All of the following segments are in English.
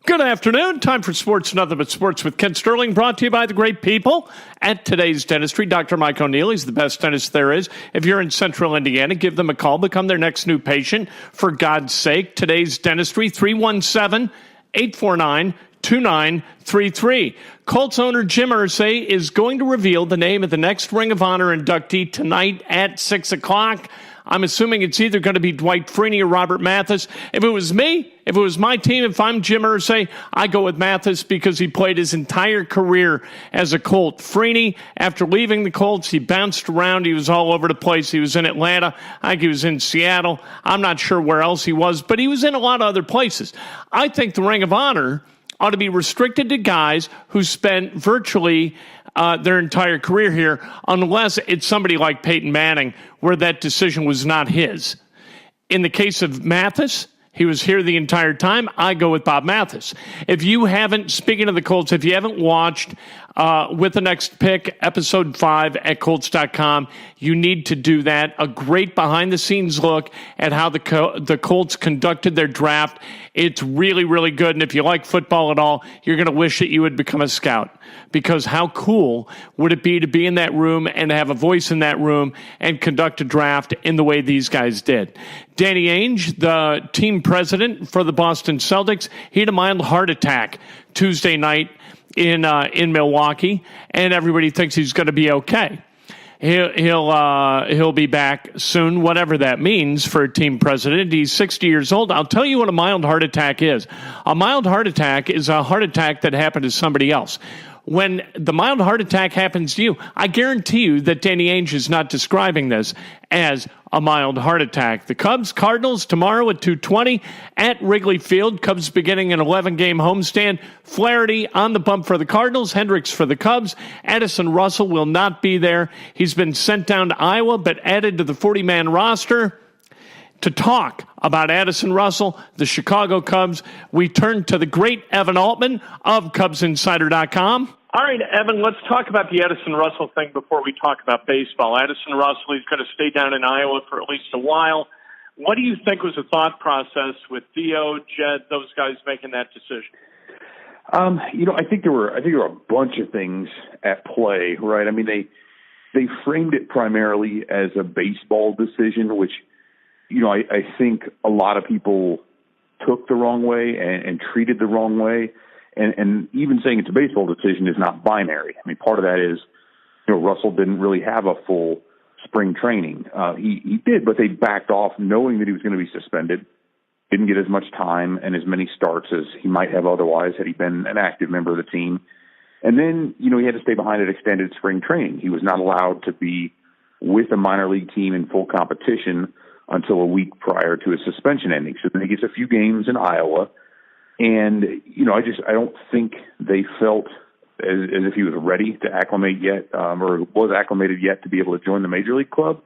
Good afternoon. Time for Sports Nothing But Sports with Ken Sterling, brought to you by the great people at Today's Dentistry. Dr. Mike O'Neill, he's the best dentist there is. If you're in central Indiana, give them a call. Become their next new patient. For God's sake, Today's Dentistry, 317-849-2933. Colts owner Jim Irsay is going to reveal the name of the next Ring of Honor inductee tonight at 6 o'clock. I'm assuming it's either going to be Dwight Freeney or Robert Mathis. If it was me, if it was my team, if I'm Jim Irsay, I go with Mathis because he played his entire career as a Colt. Freeney, after leaving the Colts, he bounced around. He was all over the place. He was in Atlanta. I think he was in Seattle. I'm not sure where else he was, but he was in a lot of other places. I think the Ring of Honor ought to be restricted to guys who spent virtually their entire career here, unless it's somebody like Peyton Manning, where that decision was not his. In the case of Mathis, he was here the entire time. I go with Bob Mathis. If you haven't, speaking of the Colts, if you haven't watched With the Next Pick, episode 5 at Colts.com, you need to do that. A great behind-the-scenes look at how the Colts conducted their draft. It's really, really good. And if you like football at all, you're going to wish that you would become a scout. Because how cool would it be to be in that room and have a voice in that room and conduct a draft in the way these guys did? Danny Ainge, the team president for the Boston Celtics, he had a mild heart attack Tuesday night in Milwaukee, and everybody thinks he's going to be okay. He'll be back soon, whatever that means for a team president. He's 60 years old. I'll tell you what a mild heart attack is. A mild heart attack is a heart attack that happened to somebody else. When the mild heart attack happens to you, I guarantee you that Danny Ainge is not describing this as a mild heart attack. The Cubs, Cardinals, tomorrow at 2:20 at Wrigley Field. Cubs beginning an 11-game homestand. Flaherty on the bump for the Cardinals, Hendricks for the Cubs. Addison Russell will not be there. He's been sent down to Iowa, but added to the 40-man roster. To talk about Addison Russell, the Chicago Cubs, we turn to the great Evan Altman of CubsInsider.com. All right, Evan, let's talk about the Addison Russell thing before we talk about baseball. Addison Russell, he's going to stay down in Iowa for at least a while. What do you think was the thought process with Theo, Jed, those guys making that decision? I think there were a bunch of things at play, right? I mean, they framed it primarily as a baseball decision, which I think a lot of people took the wrong way and treated the wrong way. And even saying it's a baseball decision is not binary. I mean, part of that is, Russell didn't really have a full spring training. He did, but they backed off knowing that he was going to be suspended, didn't get as much time and as many starts as he might have otherwise had he been an active member of the team. And then, he had to stay behind at extended spring training. He was not allowed to be with a minor league team in full competition until a week prior to his suspension ending. So then he gets a few games in Iowa. And, I don't think they felt as if he was ready to acclimate yet, or was acclimated yet to be able to join the major league club.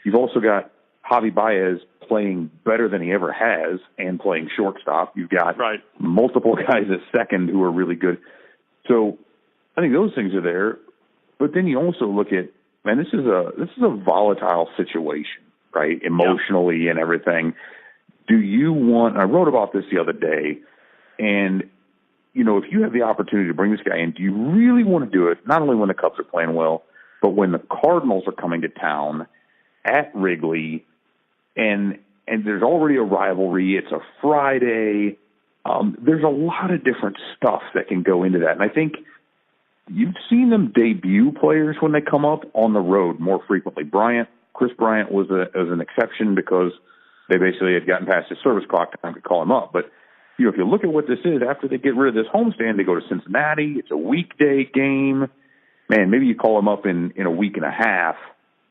You've also got Javier Báez playing better than he ever has and playing shortstop. You've got multiple guys at second who are really good. So I think those things are there. But then you also look at, man, this is a volatile situation, right? Emotionally and everything. Do you want, I wrote about this the other day, and, if you have the opportunity to bring this guy in, do you really want to do it, not only when the Cubs are playing well, but when the Cardinals are coming to town at Wrigley, and there's already a rivalry, it's a Friday, there's a lot of different stuff that can go into that. And I think you've seen them debut players when they come up on the road more frequently. Chris Bryant was an exception because they basically had gotten past his service clock time to call him up. But, if you look at what this is, after they get rid of this homestand, they go to Cincinnati. It's a weekday game. Man, maybe you call him up in a week and a half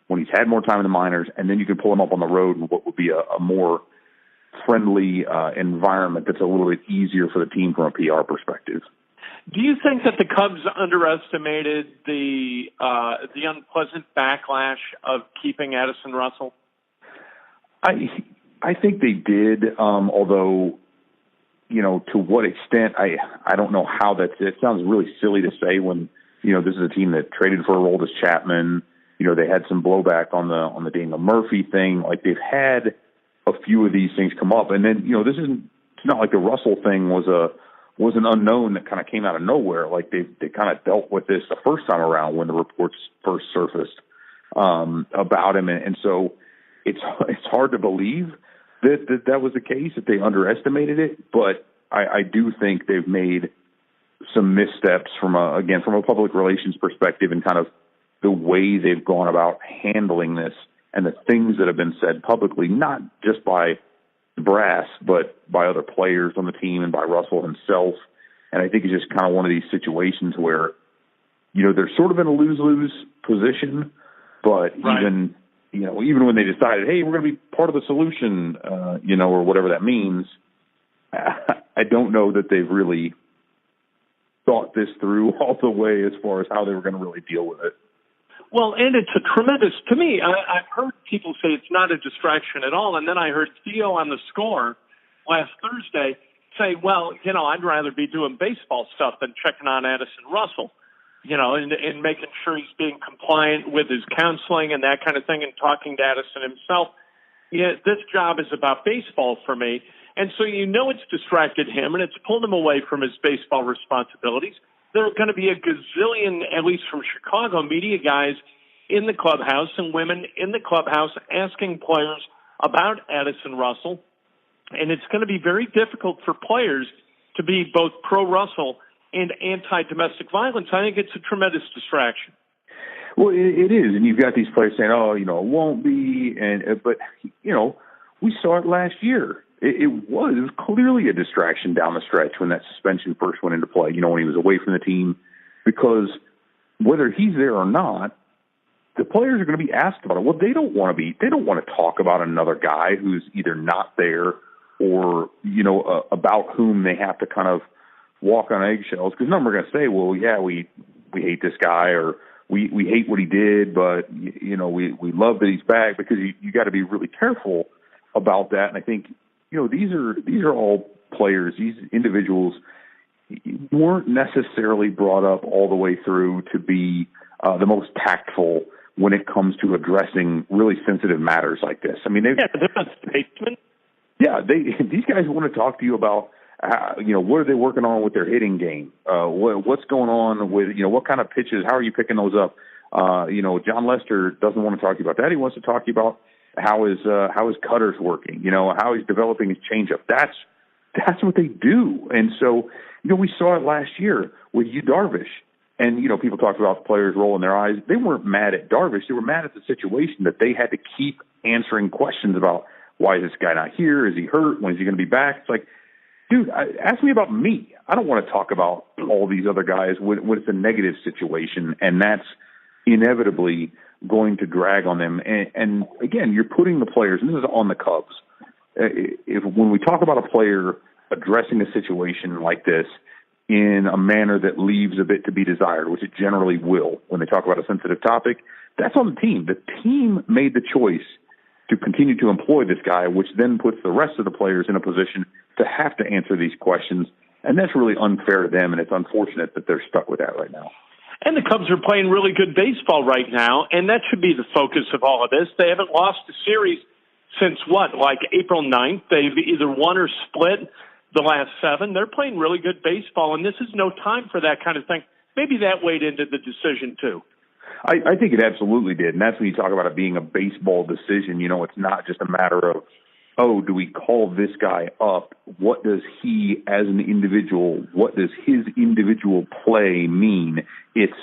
when he's had more time in the minors, and then you can pull him up on the road in what would be a more friendly environment that's a little bit easier for the team from a PR perspective. Do you think that the Cubs underestimated the unpleasant backlash of keeping Addison Russell? I think they did, although, to what extent, I don't know how it sounds really silly to say when, this is a team that traded for Aroldis Chapman. They had some blowback on the Daniel Murphy thing. Like, they've had a few of these things come up. And then, it's not like the Russell thing was a was an unknown that kind of came out of nowhere. Like they kind of dealt with this the first time around when the reports first surfaced about him, and so it's hard to believe that was the case, that they underestimated it. But I do think they've made some missteps from a public relations perspective, and kind of the way they've gone about handling this and the things that have been said publicly, not just by the brass, but by other players on the team and by Russell himself. And I think it's just kind of one of these situations where, they're sort of in a lose-lose position, but right. Even when they decided, hey, we're going to be part of the solution, or whatever that means, I don't know that they've really thought this through all the way as far as how they were going to really deal with it. Well, and it's a tremendous, to me, I've heard people say it's not a distraction at all, and then I heard Theo on the Score last Thursday say, well, I'd rather be doing baseball stuff than checking on Addison Russell, and making sure he's being compliant with his counseling and that kind of thing, and talking to Addison himself. Yeah, this job is about baseball for me. And so it's distracted him, and it's pulled him away from his baseball responsibilities. There are going to be a gazillion, at least from Chicago, media guys in the clubhouse and women in the clubhouse asking players about Addison Russell. And it's going to be very difficult for players to be both pro-Russell and anti-domestic violence. I think it's a tremendous distraction. Well, it is. And you've got these players saying, it won't be. But we saw it last year. It was clearly a distraction down the stretch when that suspension first went into play, when he was away from the team, because whether he's there or not, the players are going to be asked about it. Well, they don't want to talk about another guy who's either not there or, about whom they have to kind of walk on eggshells, because none are going to say, well, yeah, we hate this guy, or we hate what he did, but, we love that he's back, because you got to be really careful about that. And I think, these are all players. These individuals weren't necessarily brought up all the way through to be the most tactful when it comes to addressing really sensitive matters like this. I mean, they're not statesmen. Yeah, these guys want to talk to you about, what are they working on with their hitting game? What's going on with, what kind of pitches? How are you picking those up? John Lester doesn't want to talk to you about that. He wants to talk to you about how his cutter's working, how he's developing his changeup. That's what they do. And so, we saw it last year with Yu Darvish. And, people talked about the players rolling their eyes. They weren't mad at Darvish. They were mad at the situation that they had to keep answering questions about, why is this guy not here? Is he hurt? When is he going to be back? It's like, dude, ask me about me. I don't want to talk about all these other guys when it's a negative situation. And that's inevitably going to drag on them. And again, you're putting the players, and this is on the Cubs. When we talk about a player addressing a situation like this in a manner that leaves a bit to be desired, which it generally will when they talk about a sensitive topic, that's on the team. The team made the choice to continue to employ this guy, which then puts the rest of the players in a position to have to answer these questions. And that's really unfair to them, and it's unfortunate that they're stuck with that right now. And the Cubs are playing really good baseball right now, and that should be the focus of all of this. They haven't lost a series since April 9th. They've either won or split the last 7. They're playing really good baseball, and this is no time for that kind of thing. Maybe that weighed into the decision, too. I think it absolutely did, and that's when you talk about it being a baseball decision. It's not just a matter of, do we call this guy up? What does he as an individual, what does his individual play mean? It's,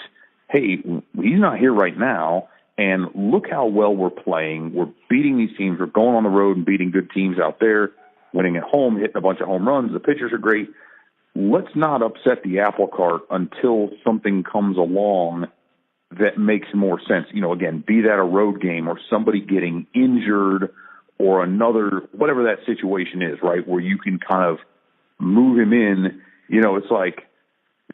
hey, he's not here right now, and look how well we're playing. We're beating these teams. We're going on the road and beating good teams out there, winning at home, hitting a bunch of home runs. The pitchers are great. Let's not upset the apple cart until something comes along that makes more sense. Again, be that a road game or somebody getting injured or another, whatever that situation is, right, where you can kind of move him in. It's like,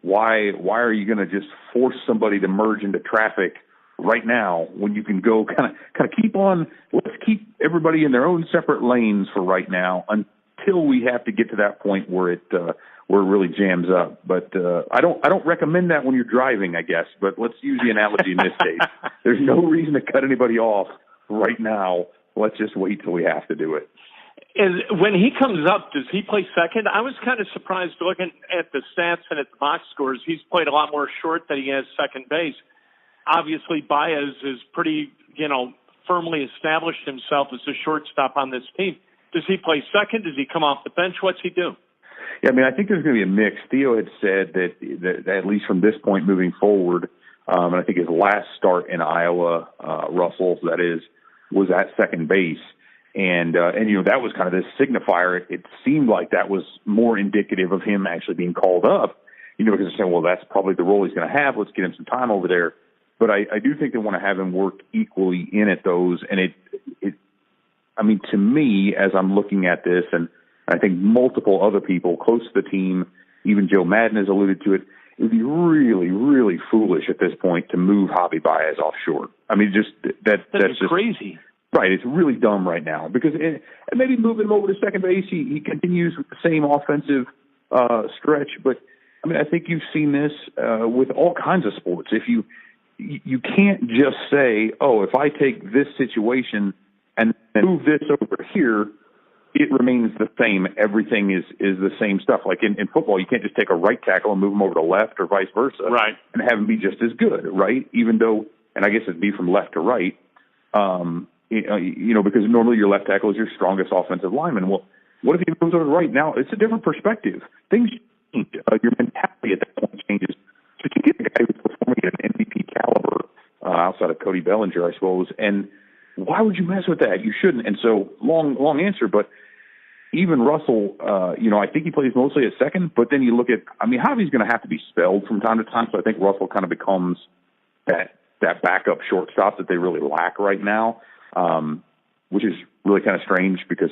why are you going to just force somebody to merge into traffic right now when you can go kind of keep on, let's keep everybody in their own separate lanes for right now until we have to get to that point where it really jams up. But I don't recommend that when you're driving, I guess. But let's use the analogy in this case. There's no reason to cut anybody off right now. Let's just wait till we have to do it. And when he comes up, does he play second? I was kind of surprised looking at the stats and at the box scores. He's played a lot more short than he has second base. Obviously, Báez is pretty, firmly established himself as a shortstop on this team. Does he play second? Does he come off the bench? What's he do? Yeah, I mean, I think there's going to be a mix. Theo had said that at least from this point moving forward, and I think his last start in Iowa, Russell, that is, was at second base. And that was kind of this signifier. It seemed like that was more indicative of him actually being called up, because they're saying, well, that's probably the role he's going to have. Let's get him some time over there. But I do think they want to have him work equally in at those. And to me, as I'm looking at this, and I think multiple other people close to the team, even Joe Madden has alluded to it, it would be really, really foolish at this point to move Javier Báez off short. I mean, that's just crazy. Right, it's really dumb right now because and maybe moving him over to second base, he continues with the same offensive stretch. But I mean, I think you've seen this with all kinds of sports. If you can't just say, oh, if I take this situation and move this over here, it remains the same. Everything is the same stuff. Like in football, you can't just take a right tackle and move him over to left or vice versa, right, and have him be just as good, right? Even though, and I guess it'd be from left to right. Because normally your left tackle is your strongest offensive lineman. Well, what if he moves over to the right? Now it's a different perspective. Things change. Your mentality at that point changes. So you get a guy who's performing at an MVP caliber outside of Cody Bellinger, I suppose. And why would you mess with that? You shouldn't. And so long answer, but even Russell, I think he plays mostly at second. But then you look at, Javi's going to have to be spelled from time to time. So I think Russell kind of becomes that backup shortstop that they really lack right now. Which is really kind of strange because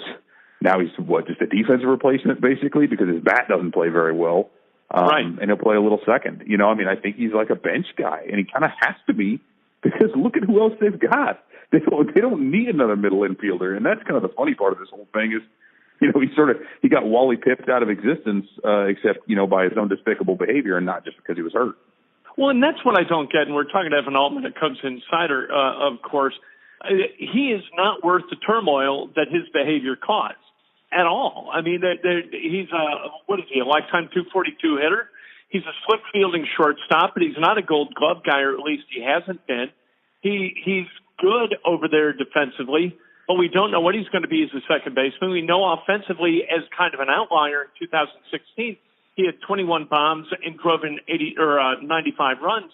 now he's just a defensive replacement basically because his bat doesn't play very well. Right. And he'll play a little second. I think he's like a bench guy and he kind of has to be because look at who else they've got. They don't need another middle infielder. And that's kind of the funny part of this whole thing is, he got Wally pipped out of existence, except, by his own despicable behavior and not just because he was hurt. Well, and that's what I don't get. And we're talking to Evan Altman at Cubs Insider, of course. He is not worth the turmoil that his behavior caused at all. I mean, he's a lifetime 242 hitter? He's a slip fielding shortstop, but he's not a Gold Glove guy, or at least he hasn't been. He's good over there defensively, but we don't know what he's going to be as a second baseman. We know offensively, as kind of an outlier in 2016, he had 21 bombs and drove in 95 runs,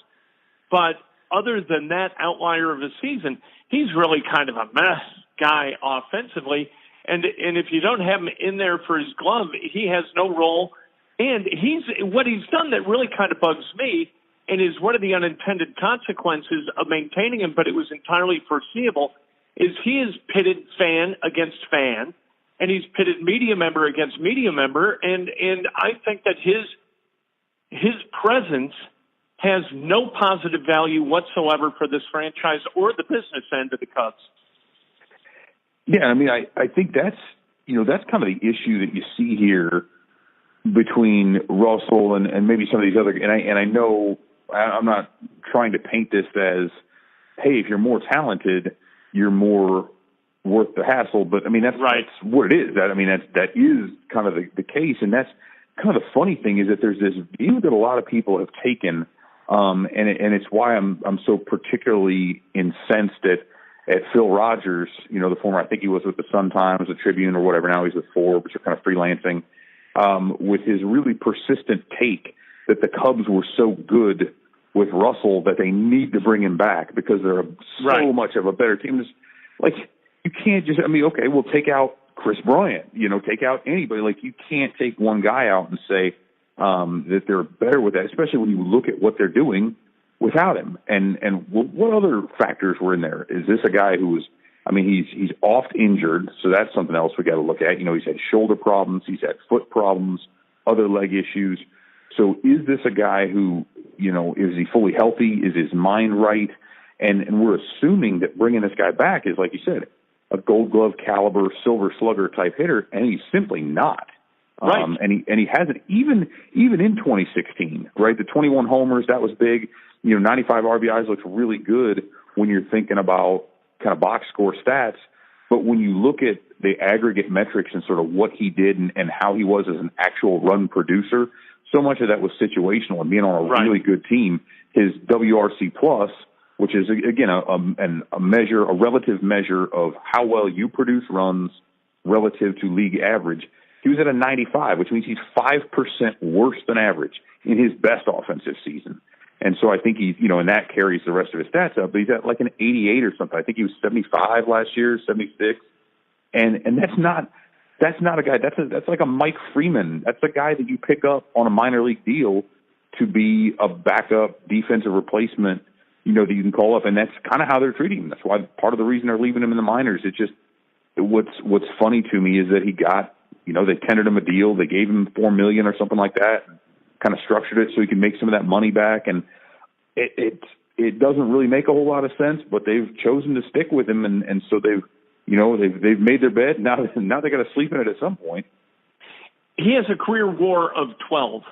but other than that outlier of a season, he's really kind of a mess guy offensively. And if you don't have him in there for his glove, he has no role. And what he's done that really kind of bugs me and is one of the unintended consequences of maintaining him, but it was entirely foreseeable, is he is pitted fan against fan, and he's pitted media member against media member. And I think that his presence has no positive value whatsoever for this franchise or the business end of the Cubs. Yeah, I think that's kind of the issue that you see here between Russell and maybe some of these other. And I know I'm not trying to paint this as, hey, if you're more talented, you're more worth the hassle. But that's right. That's what it is. That is kind of the case, and that's kind of the funny thing is that there's this view that a lot of people have taken. And it's why I'm so particularly incensed at Phil Rogers, the former, I think he was with the Sun-Times, the Tribune, or whatever. Now he's with Forbes, or kind of freelancing, with his really persistent take that the Cubs were so good with Russell that they need to bring him back because they're so much of a better team. It's like you can't just. Okay, we'll take out Chris Bryant. Take out anybody. Like you can't take one guy out and say that they're better with that, especially when you look at what they're doing without him. And what other factors were in there? Is this a guy who was, he's oft injured, so that's something else we got to look at. He's had shoulder problems, he's had foot problems, other leg issues. So is this a guy who, is he fully healthy? Is his mind right? And we're assuming that bringing this guy back is, like you said, a Gold Glove caliber, Silver Slugger type hitter, and he's simply not. Right. And he hasn't even in 2016, right? The 21 homers, that was big. 95 RBIs looks really good when you're thinking about kind of box score stats. But when you look at the aggregate metrics and sort of what he did and how he was as an actual run producer, so much of that was situational and being on a really good team. His WRC plus, which is again a measure, a relative measure of how well you produce runs relative to league average. He was at a 95, which means he's 5% worse than average in his best offensive season. And so I think he, and that carries the rest of his stats up, but he's at like an 88 or something. I think he was 75 last year, 76. And that's not a guy, that's like a Mike Freeman. That's a guy that you pick up on a minor league deal to be a backup defensive replacement, that you can call up. And that's kind of how they're treating him. That's why part of the reason they're leaving him in the minors. It's just, what's funny to me is that he got, they tendered him a deal. They gave him $4 million or something like that, kind of structured it so he can make some of that money back. And it doesn't really make a whole lot of sense, but they've chosen to stick with him. And so they've made their bed. Now they got to sleep in it at some point. He has a career WAR of 12,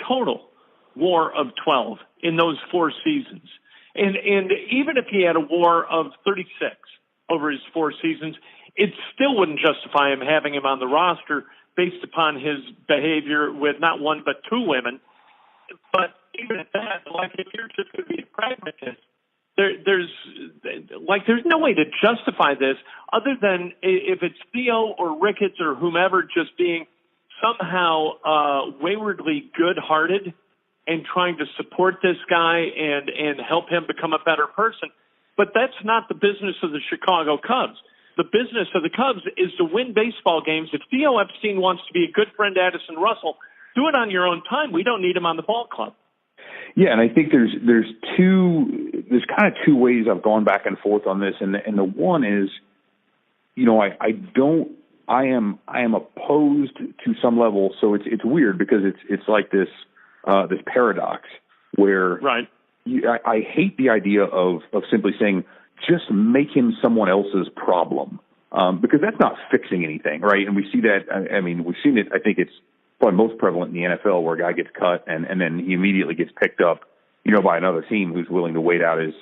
total WAR of 12 in those 4 seasons. And even if he had a WAR of 36 over his 4 seasons, it still wouldn't justify him having him on the roster based upon his behavior with not one but 2 women. But even at that, like if you're just going to be a pragmatist, there's no way to justify this other than if it's Theo or Ricketts or whomever just being somehow waywardly good-hearted and trying to support this guy and help him become a better person. But that's not the business of the Chicago Cubs. The business of the Cubs is to win baseball games. If Theo Epstein wants to be a good friend to Addison Russell, do it on your own time. We don't need him on the ball club. Yeah, and I think there's kind of 2 ways I've gone back and forth on this, and the one is, I am opposed to some level. So it's weird because it's like this paradox where I hate the idea of simply saying just make him someone else's problem because that's not fixing anything, right? And we see that. I mean, we've seen it. I think it's probably most prevalent in the NFL where a guy gets cut and then he immediately gets picked up, by another team who's willing to wait out his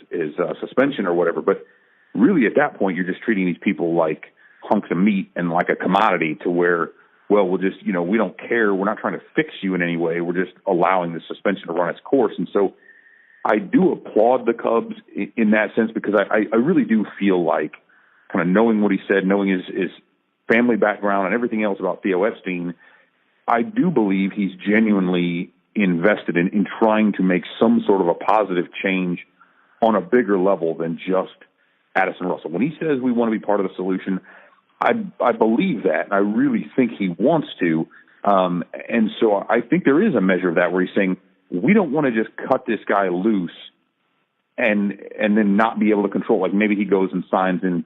suspension or whatever. But really, at that point, you're just treating these people like hunks of meat and like a commodity to where, well, we'll just, we don't care. We're not trying to fix you in any way. We're just allowing the suspension to run its course. And so I do applaud the Cubs in that sense because I really do feel like kind of knowing what he said, knowing his family background and everything else about Theo Epstein, I do believe he's genuinely invested in trying to make some sort of a positive change on a bigger level than just Addison Russell. When he says we want to be part of the solution, I believe that. I really think he wants to. And so I think there is a measure of that where he's saying, we don't want to just cut this guy loose and then not be able to control. Like maybe he goes and signs in,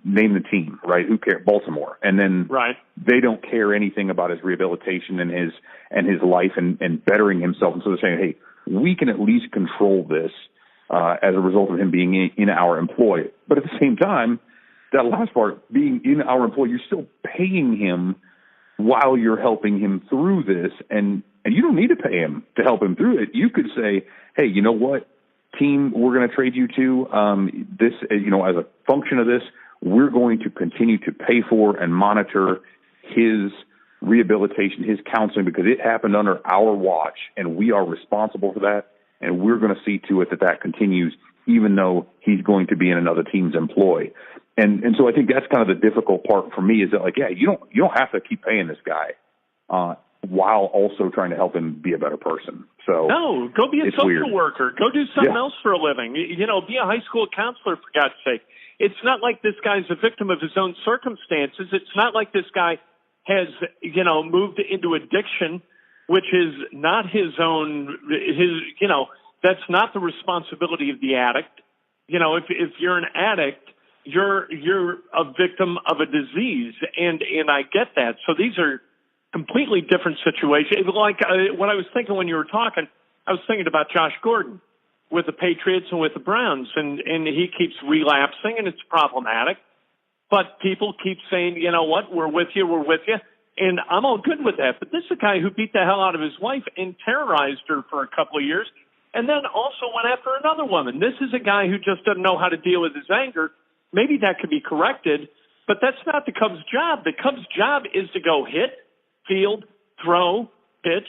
name the team, right? Who cares? Baltimore. And then they don't care anything about his rehabilitation and his life and bettering himself. And so they're saying, hey, we can at least control this as a result of him being in our employ. But at the same time, that last part, being in our employ, you're still paying him while you're helping him through this. And you don't need to pay him to help him through it. You could say, hey, you know what, team, we're going to trade you to this, as a function of this, we're going to continue to pay for and monitor his rehabilitation, his counseling, because it happened under our watch and we are responsible for that. And we're going to see to it that continues, even though he's going to be in another team's employ. And so I think that's kind of the difficult part for me is that, like, yeah, you don't have to keep paying this guy while also trying to help him be a better person. So no, go be a social worker. Go do something else for a living. Be a high school counselor, for God's sake. It's not like this guy's a victim of his own circumstances. It's not like this guy has, moved into addiction, which is not his own, that's not the responsibility of the addict. If you're an addict, you're a victim of a disease, and I get that. So these are completely different situations. Like what I was thinking when you were talking, I was thinking about Josh Gordon with the Patriots and with the Browns, and he keeps relapsing, and it's problematic. But people keep saying, you know what, we're with you, and I'm all good with that. But this is a guy who beat the hell out of his wife and terrorized her for a couple of years, and then also went after another woman. This is a guy who just doesn't know how to deal with his anger. Maybe that could be corrected, But that's not the Cubs' job. The Cubs' job is to go hit, field, throw, pitch,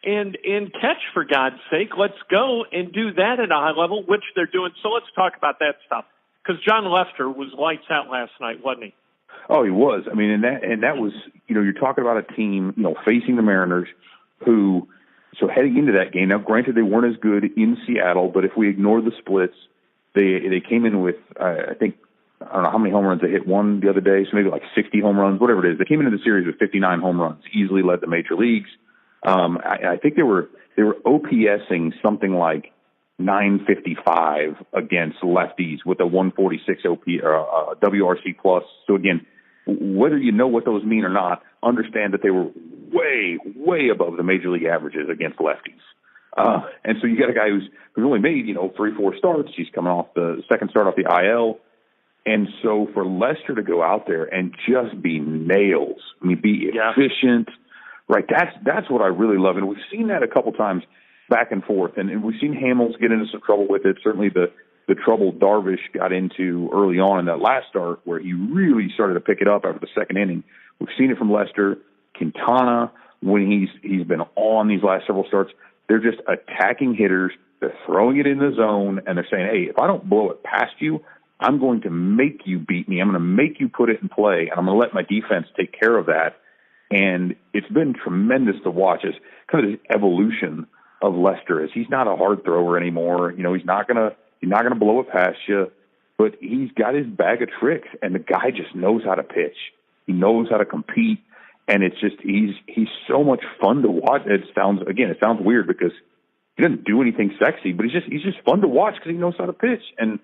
and catch, for God's sake. Let's go and do that at a high level, which they're doing. So let's talk about that stuff. Because John Lester was lights out last night, wasn't he? Oh, he was. I mean, and that was, you're talking about a team, facing the Mariners who, so heading into that game, now granted they weren't as good in Seattle, but if we ignore the splits, they came in with, I think, I don't know how many home runs they hit one the other day, so maybe like 60 home runs, whatever it is. They came into the series with 59 home runs, easily led the major leagues. I think they were OPSing something like 955 against lefties with a 146 WRC plus. So again, whether you know what those mean or not, understand that they were way, way above the major league averages against lefties. And so you got a guy who's only made, 3-4 starts. He's coming off the second start off the IL. And so for Lester to go out there and just be nails, be efficient, right? That's what I really love. And we've seen that a couple times back and forth. And we've seen Hamels get into some trouble with it. Certainly the trouble Darvish got into early on in that last start where he really started to pick it up after the second inning. We've seen it from Lester. Quintana, when he's been on these last several starts, they're just attacking hitters. They're throwing it in the zone, and they're saying, hey, if I don't blow it past you, I'm going to make you beat me. I'm going to make you put it in play, and I'm going to let my defense take care of that. And it's been tremendous to watch as kind of this evolution of Lester. As he's not a hard thrower anymore. He's not going to blow it past you, but he's got his bag of tricks, and the guy just knows how to pitch. He knows how to compete, and it's just he's so much fun to watch. It sounds weird because he doesn't do anything sexy, but he's just fun to watch because he knows how to pitch. And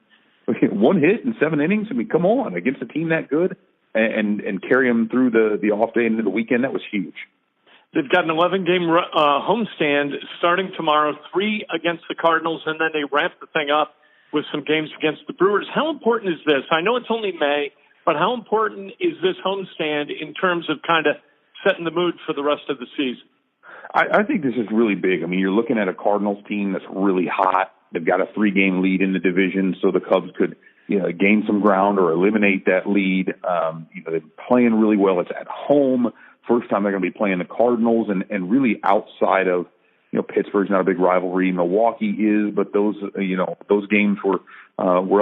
one hit in 7 innings. Come on, against a team that good, and carry them through the off day into the weekend. That was huge. They've got an 11-game homestand starting tomorrow, 3 against the Cardinals, and then they wrap the thing up with some games against the Brewers. How important is this? I know it's only May, but how important is this homestand in terms of kind of setting the mood for the rest of the season? I think this is really big. You're looking at a Cardinals team that's really hot. They've got a 3-game lead in the division, so the Cubs could gain some ground or eliminate that lead. They're playing really well. It's at home. First time they're going to be playing the Cardinals, and really outside of, Pittsburgh's not a big rivalry. Milwaukee is, but those games were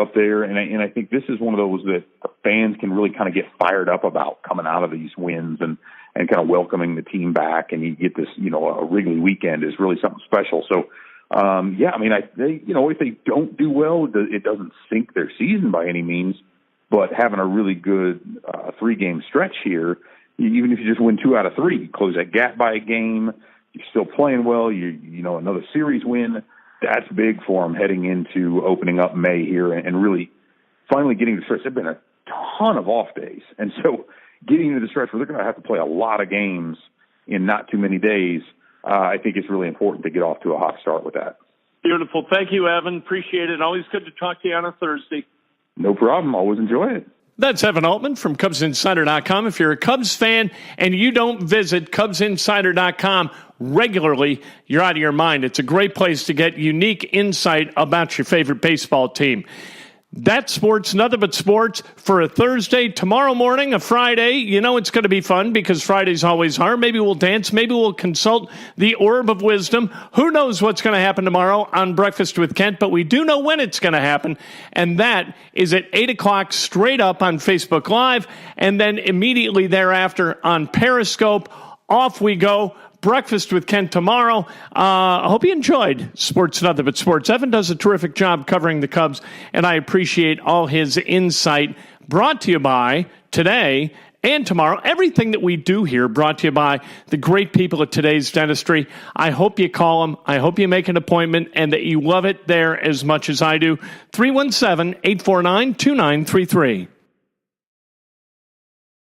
up there. And I think this is one of those that the fans can really kind of get fired up about coming out of these wins and kind of welcoming the team back. And you get this, a Wrigley weekend is really something special. So, if they don't do well, it doesn't sink their season by any means, but having a really good 3-game stretch here, even if you just win 2 out of 3, close that gap by a game, you're still playing well, another series win, that's big for them heading into opening up May here and really finally getting to the stretch. There have been a ton of off days. And so getting into the stretch where they're going to have to play a lot of games in not too many days, I think it's really important to get off to a hot start with that. Beautiful. Thank you, Evan. Appreciate it. Always good to talk to you on a Thursday. No problem. Always enjoy it. That's Evan Altman from CubsInsider.com. If you're a Cubs fan and you don't visit CubsInsider.com regularly, you're out of your mind. It's a great place to get unique insight about your favorite baseball team. That's sports, nothing but sports for a Thursday. Tomorrow morning, a Friday, it's going to be fun because Friday's always hard. Maybe we'll dance. Maybe we'll consult the orb of wisdom. Who knows what's going to happen tomorrow on Breakfast with Kent, but we do know when it's going to happen, and that is at 8 o'clock straight up on Facebook Live, and then immediately thereafter on Periscope. Off we go. Breakfast with Kent tomorrow. I hope you enjoyed Sports Nothing But Sports. Evan does a terrific job covering the Cubs, and I appreciate all his insight. Brought to you by today and tomorrow. Everything that we do here brought to you by the great people at Today's Dentistry. I hope you call them. I hope you make an appointment and that you love it there as much as I do. 317-849-2933.